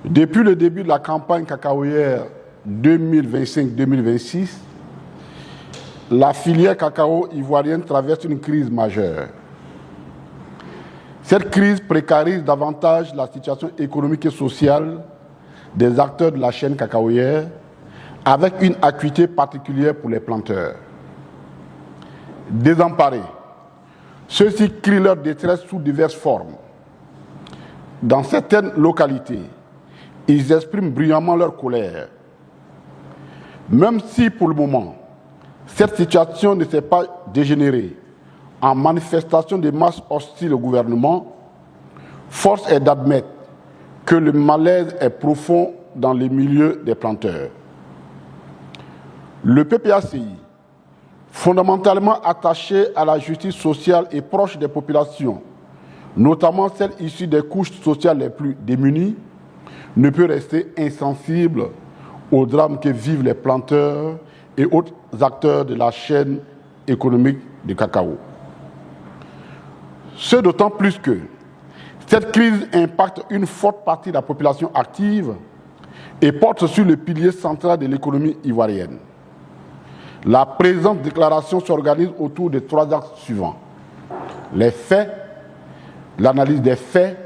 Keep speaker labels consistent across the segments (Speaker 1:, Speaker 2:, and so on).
Speaker 1: Depuis le début de la campagne cacaoyère 2025-2026, la filière cacao ivoirienne traverse une crise majeure. Cette crise précarise davantage la situation économique et sociale des acteurs de la chaîne cacaoyère, avec une acuité particulière pour les planteurs. Désemparés, ceux-ci crient leur détresse sous diverses formes. Dans certaines localités, ils expriment bruyamment leur colère. Même si, pour le moment, cette situation ne s'est pas dégénérée en manifestation de masses hostiles au gouvernement, force est d'admettre que le malaise est profond dans les milieux des planteurs. Le PPACI, fondamentalement attaché à la justice sociale et proche des populations, notamment celles issues des couches sociales les plus démunies, ne peut rester insensible au drame que vivent les planteurs et autres acteurs de la chaîne économique du cacao. Ce d'autant plus que cette crise impacte une forte partie de la population active et porte sur le pilier central de l'économie ivoirienne. La présente déclaration s'organise autour de 3 axes suivants: les faits, l'analyse des faits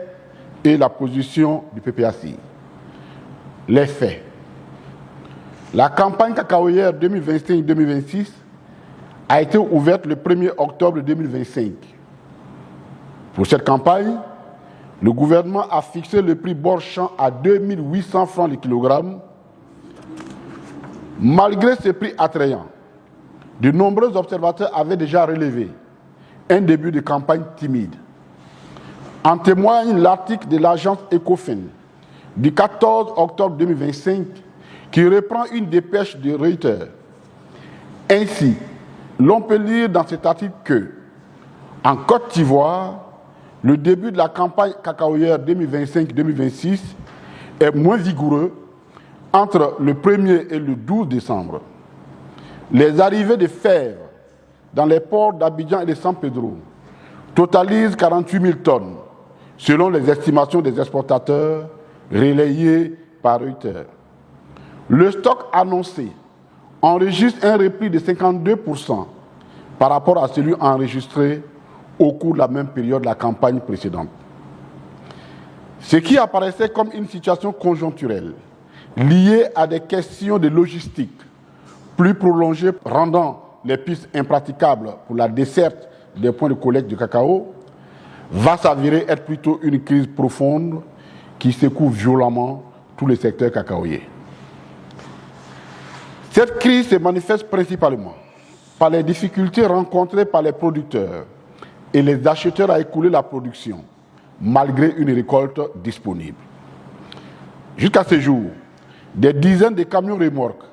Speaker 1: et la position du PPACI. Les faits. La campagne cacaoyère 2025-2026 a été ouverte le 1er octobre 2025. Pour cette campagne, le gouvernement a fixé le prix bord-champ à 2800 francs le kilogramme. Malgré ce prix attrayant, de nombreux observateurs avaient déjà relevé un début de campagne timide. En témoigne l'article de l'agence Ecofin du 14 octobre 2025 qui reprend une dépêche de Reuters. Ainsi, l'on peut lire dans cet article que, en Côte d'Ivoire, le début de la campagne cacaoyère 2025-2026 est moins vigoureux entre le 1er et le 12 décembre. Les arrivées de fèves dans les ports d'Abidjan et de San Pedro totalisent 48 000 tonnes, selon les estimations des exportateurs relayées par Reuters. Le stock annoncé enregistre un repli de 52% par rapport à celui enregistré au cours de la même période de la campagne précédente. Ce qui apparaissait comme une situation conjoncturelle, liée à des questions de logistique plus prolongées, rendant les pistes impraticables pour la desserte des points de collecte de cacao, va s'avérer être plutôt une crise profonde qui secoue violemment tous les secteurs cacaoyers. Cette crise se manifeste principalement par les difficultés rencontrées par les producteurs et les acheteurs à écouler la production, malgré une récolte disponible. Jusqu'à ce jour, des dizaines de camions remorques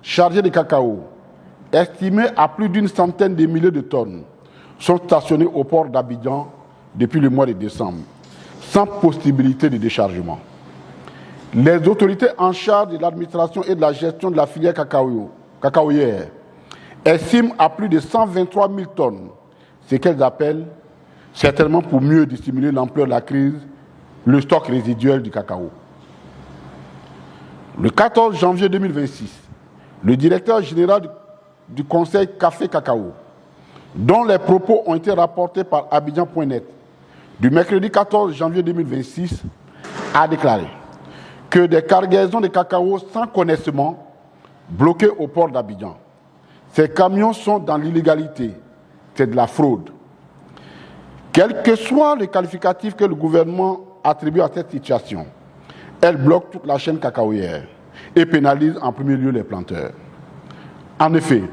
Speaker 1: chargés de cacao, estimés à plus d'une centaine de milliers de tonnes, sont stationnés au port d'Abidjan depuis le mois de décembre, sans possibilité de déchargement. Les autorités en charge de l'administration et de la gestion de la filière cacaoyère estiment à plus de 123 000 tonnes, ce qu'elles appellent, certainement pour mieux dissimuler l'ampleur de la crise, le stock résiduel du cacao. Le 14 janvier 2026, le directeur général du Conseil Café Cacao, dont les propos ont été rapportés par Abidjan.net du mercredi 14 janvier 2026, a déclaré que des cargaisons de cacao sans connaissement bloquées au port d'Abidjan. Ces camions sont dans l'illégalité, c'est de la fraude. Quel que soit le qualificatif que le gouvernement attribue à cette situation, elle bloque toute la chaîne cacaoyère et pénalise en premier lieu les planteurs. En effet,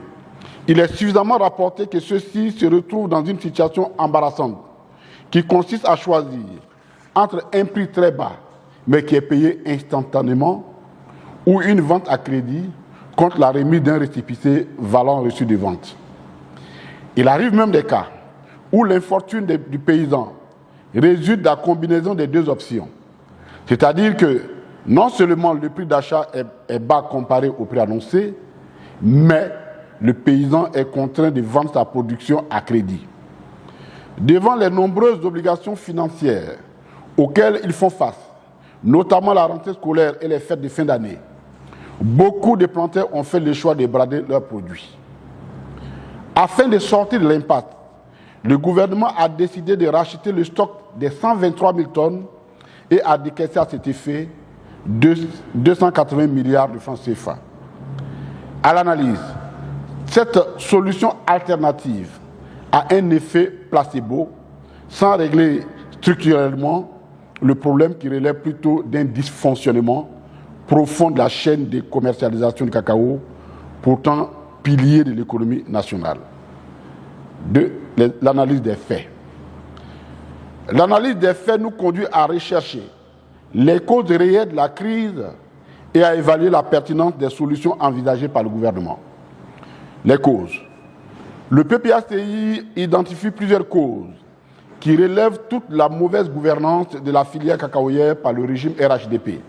Speaker 1: il est suffisamment rapporté que ceux-ci se retrouvent dans une situation embarrassante qui consiste à choisir entre un prix très bas, mais qui est payé instantanément, ou une vente à crédit contre la remise d'un récépissé valant reçu de vente. Il arrive même des cas où l'infortune du paysan résulte de la combinaison des deux options. C'est-à-dire que non seulement le prix d'achat est bas comparé au prix annoncé, mais le paysan est contraint de vendre sa production à crédit. Devant les nombreuses obligations financières auxquelles ils font face, notamment la rentrée scolaire et les fêtes de fin d'année, beaucoup de planteurs ont fait le choix de brader leurs produits. Afin de sortir de l'impasse, le gouvernement a décidé de racheter le stock des 123 000 tonnes et a décaissé à cet effet 280 milliards de francs CFA. À l'analyse, cette solution alternative a un effet placebo sans régler structurellement le problème qui relève plutôt d'un dysfonctionnement profond de la chaîne de commercialisation du cacao, pourtant pilier de l'économie nationale. L'analyse des faits. L'analyse des faits nous conduit à rechercher les causes réelles de la crise et à évaluer la pertinence des solutions envisagées par le gouvernement. Les causes. Le PPACI identifie plusieurs causes qui relèvent toute la mauvaise gouvernance de la filière cacaoyère par le régime RHDP.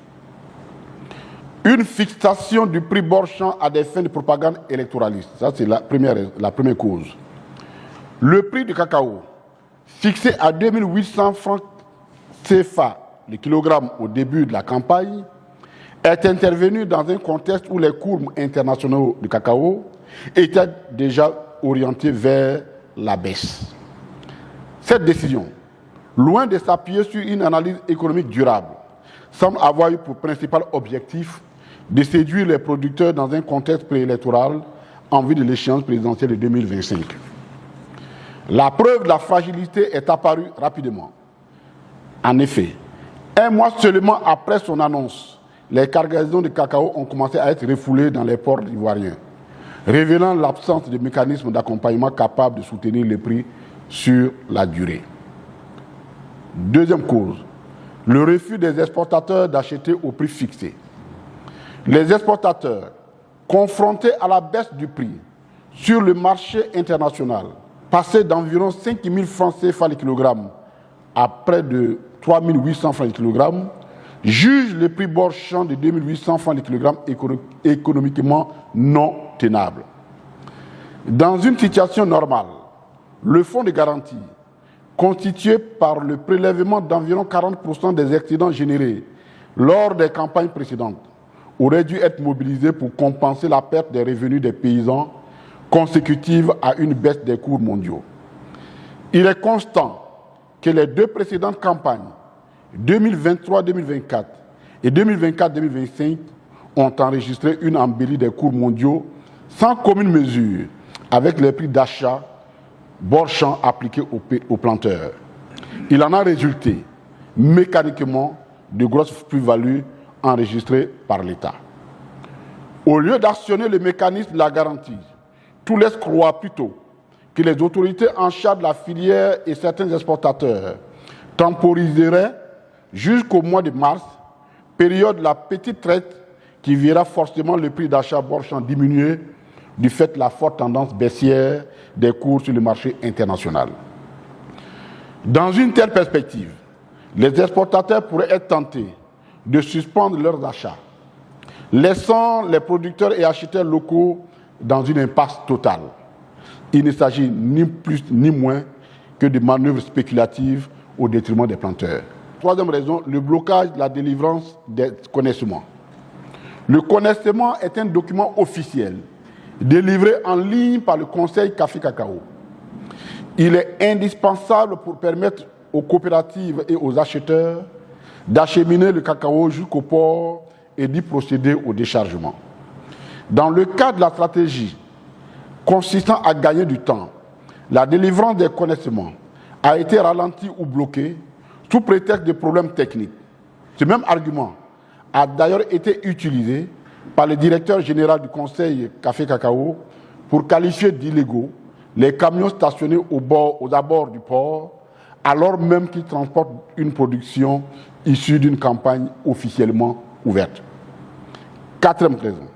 Speaker 1: Une fixation du prix Bourg-Champ à des fins de propagande électoraliste. Ça, c'est la première cause. Le prix du cacao, fixé à 2800 francs CFA le kilogramme au début de la campagne, est intervenu dans un contexte où les cours internationaux du cacao étaient déjà orientés vers la baisse. Cette décision, loin de s'appuyer sur une analyse économique durable, semble avoir eu pour principal objectif de séduire les producteurs dans un contexte préélectoral en vue de l'échéance présidentielle de 2025. La preuve de la fragilité est apparue rapidement. En effet, un mois seulement après son annonce, les cargaisons de cacao ont commencé à être refoulées dans les ports ivoiriens, révélant l'absence de mécanismes d'accompagnement capables de soutenir les prix sur la durée. Deuxième cause, le refus des exportateurs d'acheter au prix fixé. Les exportateurs, confrontés à la baisse du prix sur le marché international, passaient d'environ 5 000 francs CFA le kilogramme à près de 3 800 francs le kilogramme, jugent le prix Bourg-Champ de 2 800 francs le kilogramme économiquement non tenable. Dans une situation normale, le fonds de garantie, constitué par le prélèvement d'environ 40% des excédents générés lors des campagnes précédentes, aurait dû être mobilisé pour compenser la perte des revenus des paysans consécutive à une baisse des cours mondiaux. Il est constant que les deux précédentes campagnes, 2023-2024 et 2024-2025, ont enregistré une embellie des cours mondiaux sans commune mesure avec les prix d'achat Bourg-Champ appliqués aux planteurs. Il en a résulté mécaniquement de grosses plus-values enregistrées par l'État. Au lieu d'actionner le mécanisme de la garantie, tout laisse croire plutôt que les autorités en charge de la filière et certains exportateurs temporiseraient jusqu'au mois de mars, période de la petite traite qui verra forcément le prix d'achat Bourg-Champ diminuer du fait de la forte tendance baissière des cours sur le marché international. Dans une telle perspective, les exportateurs pourraient être tentés de suspendre leurs achats, laissant les producteurs et acheteurs locaux dans une impasse totale. Il ne s'agit ni plus ni moins que de manœuvres spéculatives au détriment des planteurs. Troisième raison, le blocage de la délivrance des connaissements. Le connaissement est un document officiel délivré en ligne par le Conseil Café Cacao. Il est indispensable pour permettre aux coopératives et aux acheteurs d'acheminer le cacao jusqu'au port et d'y procéder au déchargement. Dans le cadre de la stratégie consistant à gagner du temps, la délivrance des connaissements a été ralentie ou bloquée sous prétexte de problèmes techniques. Ce même argument a d'ailleurs été utilisé par le directeur général du Conseil Café Cacao pour qualifier d'illégaux les camions stationnés aux abords du port, alors même qu'ils transportent une production issue d'une campagne officiellement ouverte. Quatrième raison,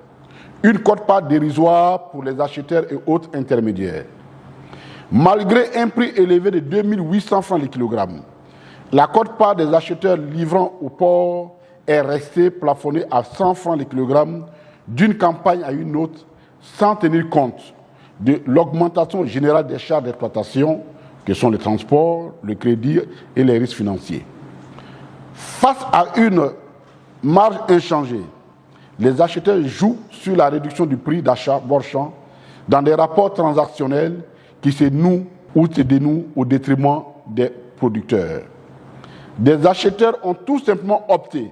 Speaker 1: une quote-part dérisoire pour les acheteurs et autres intermédiaires. Malgré un prix élevé de 2 800 francs le kilogramme, la quote-part des acheteurs livrant au port est restée plafonnée à 100 francs le kilogramme d'une campagne à une autre, sans tenir compte de l'augmentation générale des charges d'exploitation, que sont le transport, le crédit et les risques financiers. Face à une Marge inchangée. Les acheteurs jouent sur la réduction du prix d'achat Borchamp dans des rapports transactionnels qui se nouent ou se dénouent au détriment des producteurs. Des acheteurs ont tout simplement opté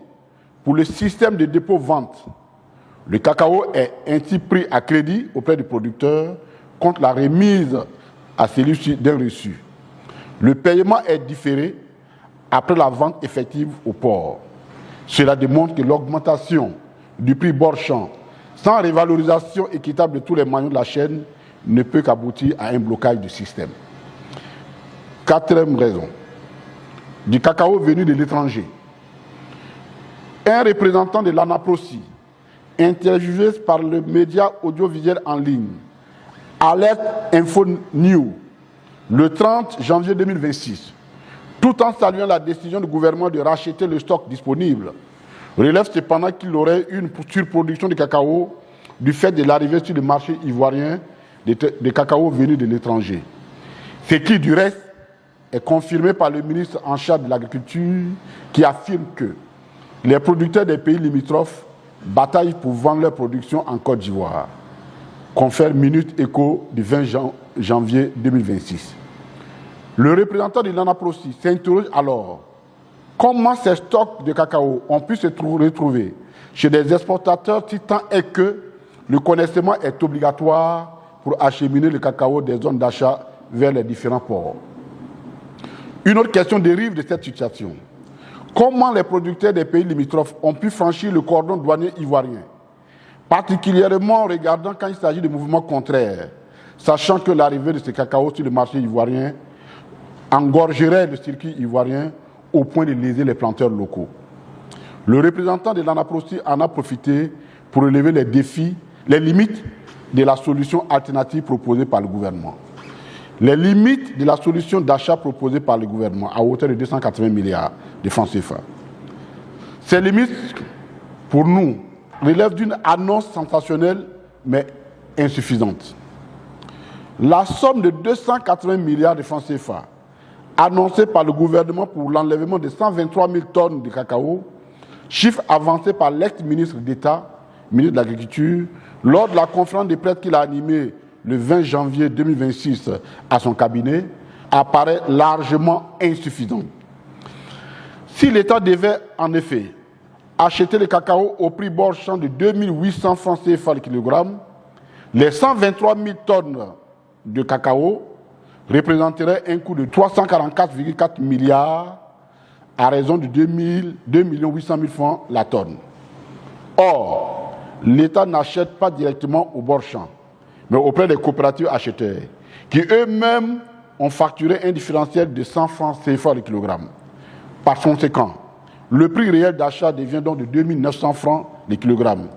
Speaker 1: pour le système de dépôt-vente. Le cacao est ainsi pris à crédit auprès du producteur contre la remise à celui-ci d'un reçu. Le paiement est différé après la vente effective au port. Cela démontre que l'augmentation du prix Borchamp, sans révalorisation équitable de tous les maillons de la chaîne, ne peut qu'aboutir à un blocage du système. Quatrième raison, du cacao venu de l'étranger. Un représentant de l'ANAPROSI, interviewé par le média audiovisuel en ligne, Alert Info News, le 30 janvier 2026, tout en saluant la décision du gouvernement de racheter le stock disponible, relève cependant qu'il aurait eu une surproduction de cacao du fait de l'arrivée sur le marché ivoirien de cacao venus de l'étranger. Ce qui, du reste, est confirmé par le ministre en charge de l'Agriculture qui affirme que les producteurs des pays limitrophes bataillent pour vendre leur production en Côte d'Ivoire. Confère Minute Éco du 20 janvier 2026. Le représentant de l'ANAPROSI s'interroge alors comment ces stocks de cacao ont pu se retrouver chez des exportateurs si tant est que le connaissement est obligatoire pour acheminer le cacao des zones d'achat vers les différents ports. Une autre question dérive de cette situation. Comment les producteurs des pays limitrophes ont pu franchir le cordon douanier ivoirien, particulièrement en regardant quand il s'agit de mouvements contraires, sachant que l'arrivée de ce cacao sur le marché ivoirien engorgerait le circuit ivoirien au point de léser les planteurs locaux. Le représentant de l'ANAPROSI en a profité pour relever les défis, les limites de la solution alternative proposée par le gouvernement. Les limites de la solution d'achat proposée par le gouvernement à hauteur de 280 milliards de francs CFA. Ces limites, pour nous, relèvent d'une annonce sensationnelle mais insuffisante. La somme de 280 milliards de francs CFA annoncée par le gouvernement pour l'enlèvement de 123 000 tonnes de cacao, chiffre avancé par l'ex-ministre d'État, ministre de l'Agriculture, lors de la conférence de presse qu'il a animée le 20 janvier 2026 à son cabinet, apparaît largement insuffisant. Si l'État devait en effet acheter le cacao au prix Borchamp de 2800 francs CFA le kilogramme, les 123 000 tonnes de cacao représenteraient un coût de 344,4 milliards à raison de 2 800 000 francs la tonne. Or, l'État n'achète pas directement au Borchamp, mais auprès des coopératives acheteurs, qui eux-mêmes ont facturé un différentiel de 100 francs CFA le kilogramme. Par conséquent, le prix réel d'achat devient donc de 2 900 francs le kilogramme,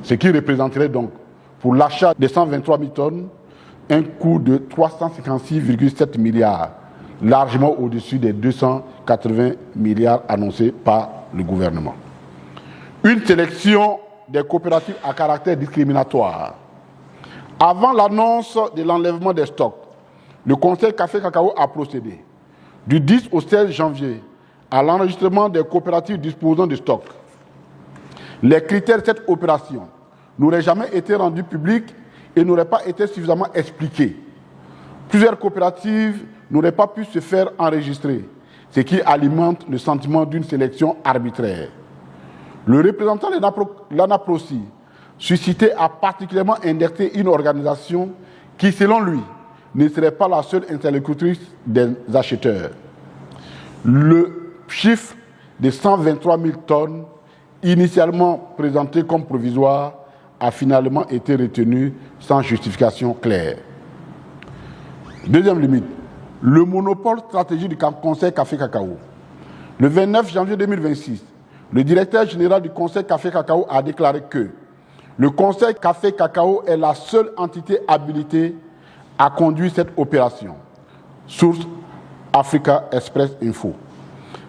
Speaker 1: ce qui représenterait donc, pour l'achat de 123 000 tonnes, un coût de 356,7 milliards, largement au-dessus des 280 milliards annoncés par le gouvernement. Une sélection des coopératives à caractère discriminatoire. Avant l'annonce de l'enlèvement des stocks, le Conseil Café Cacao a procédé du 10 au 16 janvier à l'enregistrement des coopératives disposant de stocks. Les critères de cette opération n'auraient jamais été rendus publics et n'auraient pas été suffisamment expliqués. Plusieurs coopératives n'auraient pas pu se faire enregistrer, ce qui alimente le sentiment d'une sélection arbitraire. Le représentant de l'ANAPROSI suscité a particulièrement indexé une organisation qui, selon lui, ne serait pas la seule interlocutrice des acheteurs. Le chiffre de 123 000 tonnes, initialement présenté comme provisoire, a finalement été retenu sans justification claire. Deuxième limite, le monopole stratégique du Conseil Café Cacao. Le 29 janvier 2026, le directeur général du Conseil Café Cacao a déclaré que le Conseil Café Cacao est la seule entité habilitée à conduire cette opération. Source Africa Express Info.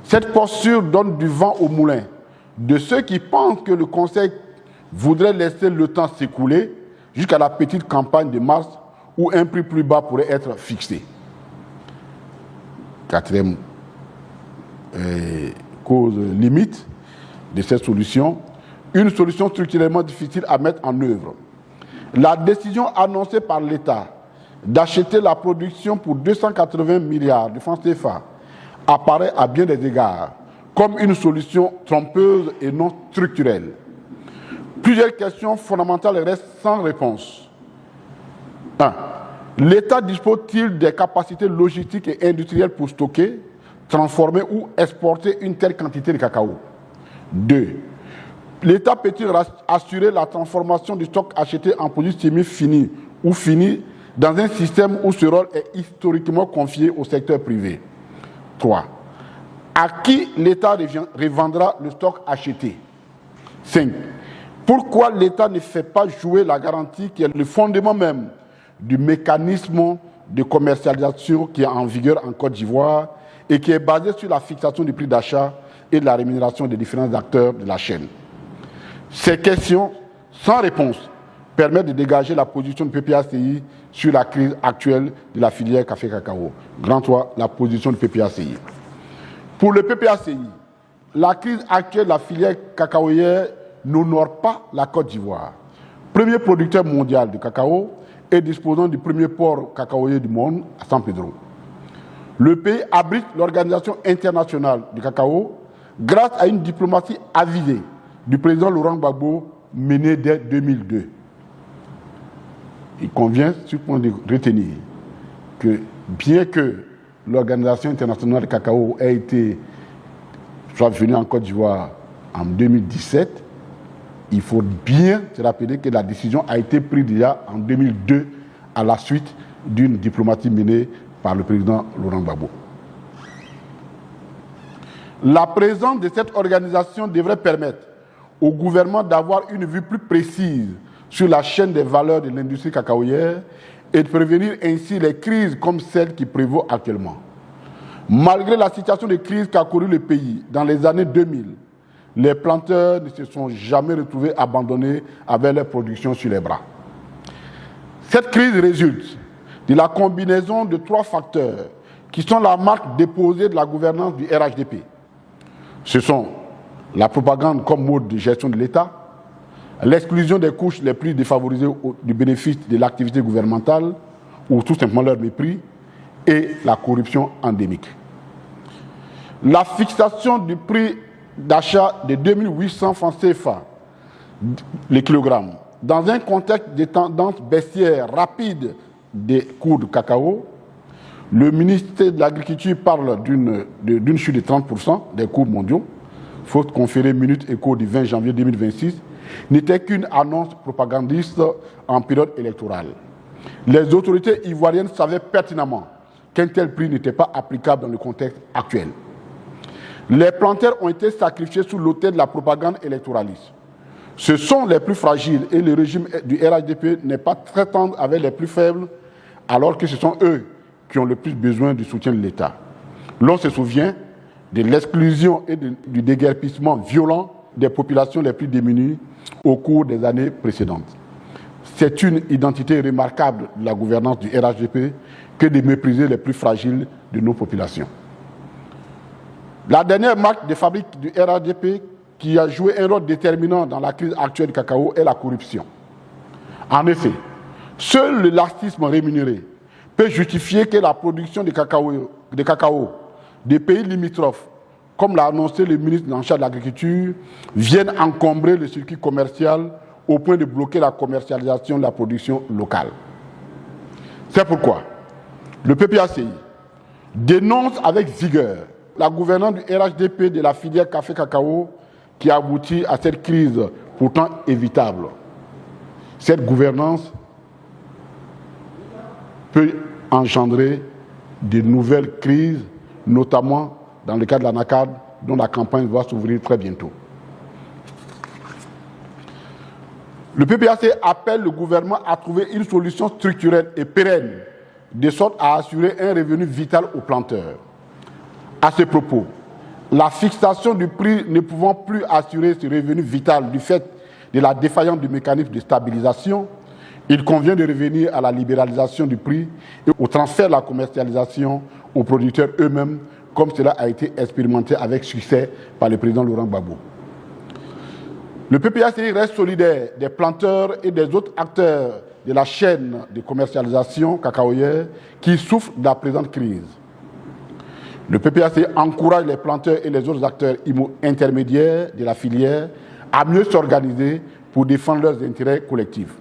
Speaker 1: Cette posture donne du vent au moulin de ceux qui pensent que le Conseil voudrait laisser le temps s'écouler jusqu'à la petite campagne de mars où un prix plus bas pourrait être fixé. Quatrième cause limite, de cette solution, une solution structurellement difficile à mettre en œuvre. La décision annoncée par l'État d'acheter la production pour 280 milliards de francs CFA apparaît à bien des égards comme une solution trompeuse et non structurelle. Plusieurs questions fondamentales restent sans réponse. 1. L'État dispose-t-il des capacités logistiques et industrielles pour stocker, transformer ou exporter une telle quantité de cacao? 2. L'État peut-il assurer la transformation du stock acheté en produits semi-finis ou finis dans un système où ce rôle est historiquement confié au secteur privé? 3. À qui l'État revendra le stock acheté? 5. Pourquoi l'État ne fait pas jouer la garantie qui est le fondement même du mécanisme de commercialisation qui est en vigueur en Côte d'Ivoire et qui est basé sur la fixation du prix d'achat et de la rémunération des différents acteurs de la chaîne? Ces questions sans réponse permettent de dégager la position du PPACI sur la crise actuelle de la filière café-cacao. Grand 3, la position du PPACI. Pour le PPACI, la crise actuelle de la filière cacaoyère n'honore pas la Côte d'Ivoire, premier producteur mondial de cacao et disposant du premier port cacaoyer du monde à San Pedro. Le pays abrite l'Organisation internationale du cacao grâce à une diplomatie avisée du président Laurent Gbagbo menée dès 2002. Il convient sur ce point de retenir que bien que l'Organisation internationale du cacao soit venue en Côte d'Ivoire en 2017, il faut bien se rappeler que la décision a été prise déjà en 2002 à la suite d'une diplomatie menée par le président Laurent Gbagbo. La présence de cette organisation devrait permettre au gouvernement d'avoir une vue plus précise sur la chaîne des valeurs de l'industrie cacaoyère et de prévenir ainsi les crises comme celle qui prévaut actuellement. Malgré la situation de crise qu'a connue le pays dans les années 2000, les planteurs ne se sont jamais retrouvés abandonnés avec leur production sur les bras. Cette crise résulte de la combinaison de 3 facteurs qui sont la marque déposée de la gouvernance du RHDP. Ce sont la propagande comme mode de gestion de l'État, l'exclusion des couches les plus défavorisées du bénéfice de l'activité gouvernementale, ou tout simplement leur mépris, et la corruption endémique. La fixation du prix d'achat de 2800 francs CFA le kilogramme, dans un contexte de tendance baissière rapide des cours de cacao, le ministère de l'Agriculture parle d'une chute de 30% des cours mondiaux, faute conférée Minute Éco du 20 janvier 2026, n'était qu'une annonce propagandiste en période électorale. Les autorités ivoiriennes savaient pertinemment qu'un tel prix n'était pas applicable dans le contexte actuel. Les planteurs ont été sacrifiés sous l'autel de la propagande électoraliste. Ce sont les plus fragiles et le régime du RHDP n'est pas très tendre avec les plus faibles, alors que ce sont eux qui ont le plus besoin du soutien de l'État. L'on se souvient de l'exclusion et du déguerpissement violent des populations les plus démunies au cours des années précédentes. C'est une identité remarquable de la gouvernance du RHDP que de mépriser les plus fragiles de nos populations. La dernière marque de fabrique du RHDP qui a joué un rôle déterminant dans la crise actuelle du cacao est la corruption. En effet, seul le laxisme rémunéré peut justifier que la production de cacao des pays limitrophes, comme l'a annoncé le ministre en charge de l'Agriculture, vienne encombrer le circuit commercial au point de bloquer la commercialisation de la production locale. C'est pourquoi le PPACI dénonce avec vigueur la gouvernance du RHDP de la filière café-cacao qui aboutit à cette crise pourtant évitable. Cette gouvernance peut engendrer de nouvelles crises, notamment dans le cas de la NACAD, dont la campagne va s'ouvrir très bientôt. Le PPAC appelle le gouvernement à trouver une solution structurelle et pérenne, de sorte à assurer un revenu vital aux planteurs. À ce propos, la fixation du prix ne pouvant plus assurer ce revenu vital du fait de la défaillance du mécanisme de stabilisation, il convient de revenir à la libéralisation du prix et au transfert de la commercialisation aux producteurs eux-mêmes, comme cela a été expérimenté avec succès par le président Laurent Gbagbo. Le PPACI reste solidaire des planteurs et des autres acteurs de la chaîne de commercialisation cacaoyère qui souffrent de la présente crise. Le PPACI encourage les planteurs et les autres acteurs intermédiaires de la filière à mieux s'organiser pour défendre leurs intérêts collectifs.